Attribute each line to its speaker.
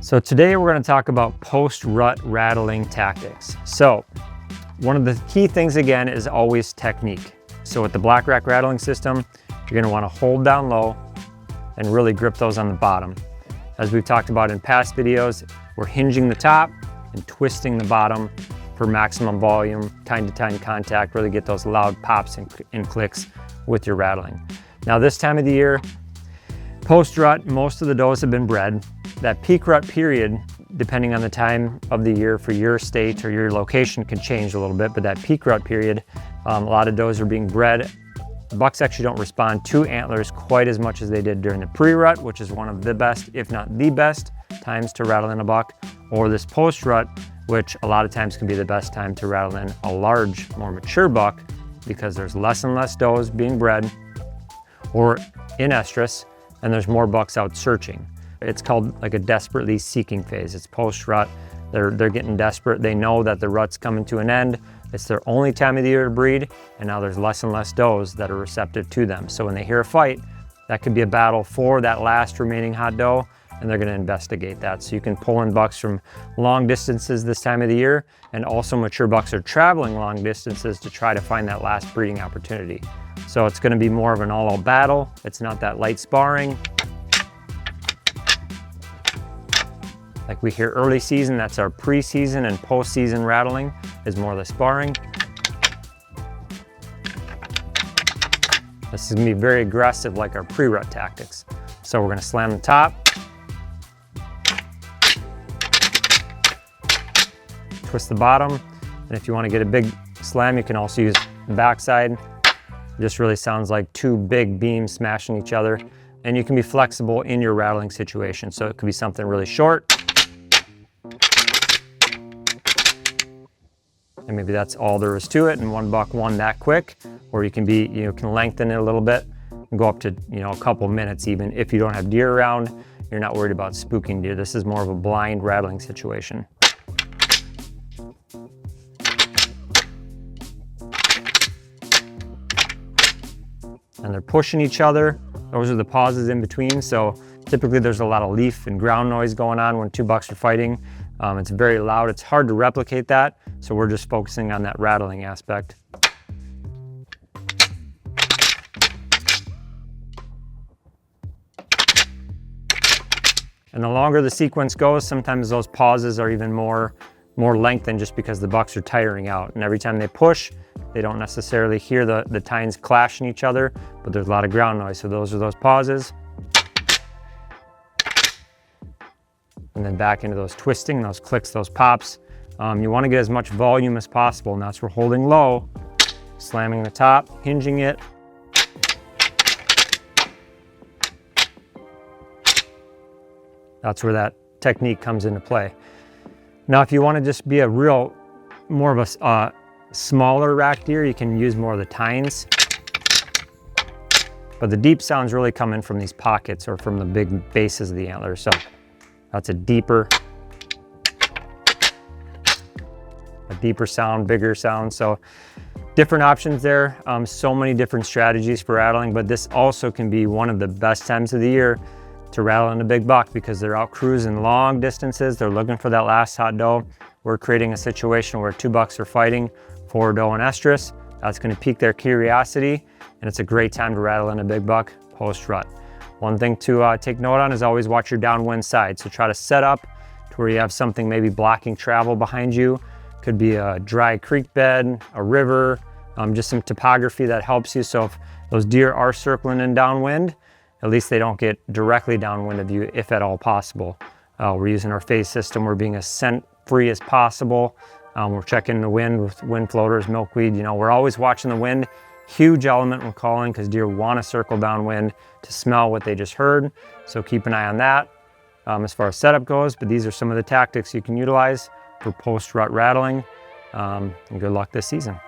Speaker 1: So today we're going to talk about post-rut rattling tactics. So one of the key things again is always technique. So with the black rack rattling system, you're going to want to hold down low and really grip those on the bottom. As we've talked about in past videos, we're hinging the top and twisting the bottom for maximum volume, time-to-time contact, really get those loud pops and clicks with your rattling. Now this time of the year, post-rut, most of the does have been bred. That peak rut period, depending on the time of the year for your state or your location, can change a little bit, but that peak rut period, a lot of does are being bred. The bucks actually don't respond to antlers quite as much as they did during the pre-rut, which is one of the best, if not the best, times to rattle in a buck, or this post-rut, which a lot of times can be the best time to rattle in a large, more mature buck, because there's less and less does being bred or in estrus, and there's more bucks out searching. It's called like a desperately seeking phase. It's post-rut. They're getting desperate. They know that the rut's coming to an end. It's their only time of the year to breed, and now there's less and less does that are receptive to them. So when they hear a fight, that could be a battle for that last remaining hot doe, and they're gonna investigate that. So you can pull in bucks from long distances this time of the year, and also mature bucks are traveling long distances to try to find that last breeding opportunity. So it's gonna be more of an all-out battle. It's not that light sparring. Like we hear early season, that's our pre-season, and post-season rattling is more the sparring. This is gonna be very aggressive like our pre-rut tactics. So we're gonna slam the top, twist the bottom, and if you wanna get a big slam, you can also use the backside. It just really sounds like two big beams smashing each other. And you can be flexible in your rattling situation. So it could be something really short, and maybe that's all there is to it, and one buck won that quick. Or you can can lengthen it a little bit and go up to a couple minutes even. If you don't have deer around, you're not worried about spooking deer. This is more of a blind rattling situation. And they're pushing each other. Those are the pauses in between. So typically there's a lot of leaf and ground noise going on when two bucks are fighting. It's very loud. It's hard to replicate that. So we're just focusing on that rattling aspect. And the longer the sequence goes, sometimes those pauses are even more lengthened just because the bucks are tiring out. And every time they push, they don't necessarily hear the tines clashing each other, but there's a lot of ground noise. So those are those pauses. And then back into those twisting, those clicks, those pops. You want to get as much volume as possible, and that's where holding low, slamming the top, hinging it. That's where that technique comes into play. Now, if you want to just be more of a smaller rack deer, you can use more of the tines. But the deep sound's really coming from these pockets or from the big bases of the antlers. So that's a deeper sound, bigger sound. So different options there. So many different strategies for rattling, but this also can be one of the best times of the year to rattle in a big buck because they're out cruising long distances. They're looking for that last hot doe. We're creating a situation where two bucks are fighting for a doe and estrus. That's gonna pique their curiosity, and it's a great time to rattle in a big buck post-rut. One thing to take note on is always watch your downwind side. So try to set up to where you have something maybe blocking travel behind you. Could be a dry creek bed, a river, just some topography that helps you. So if those deer are circling in downwind, at least they don't get directly downwind of you, if at all possible. We're using our phase system. We're being as scent free as possible. We're checking the wind with wind floaters, milkweed. We're always watching the wind. Huge element when calling because deer want to circle downwind to smell what they just heard. So keep an eye on that as far as setup goes. But these are some of the tactics you can utilize for post-rut rattling. And good luck this season.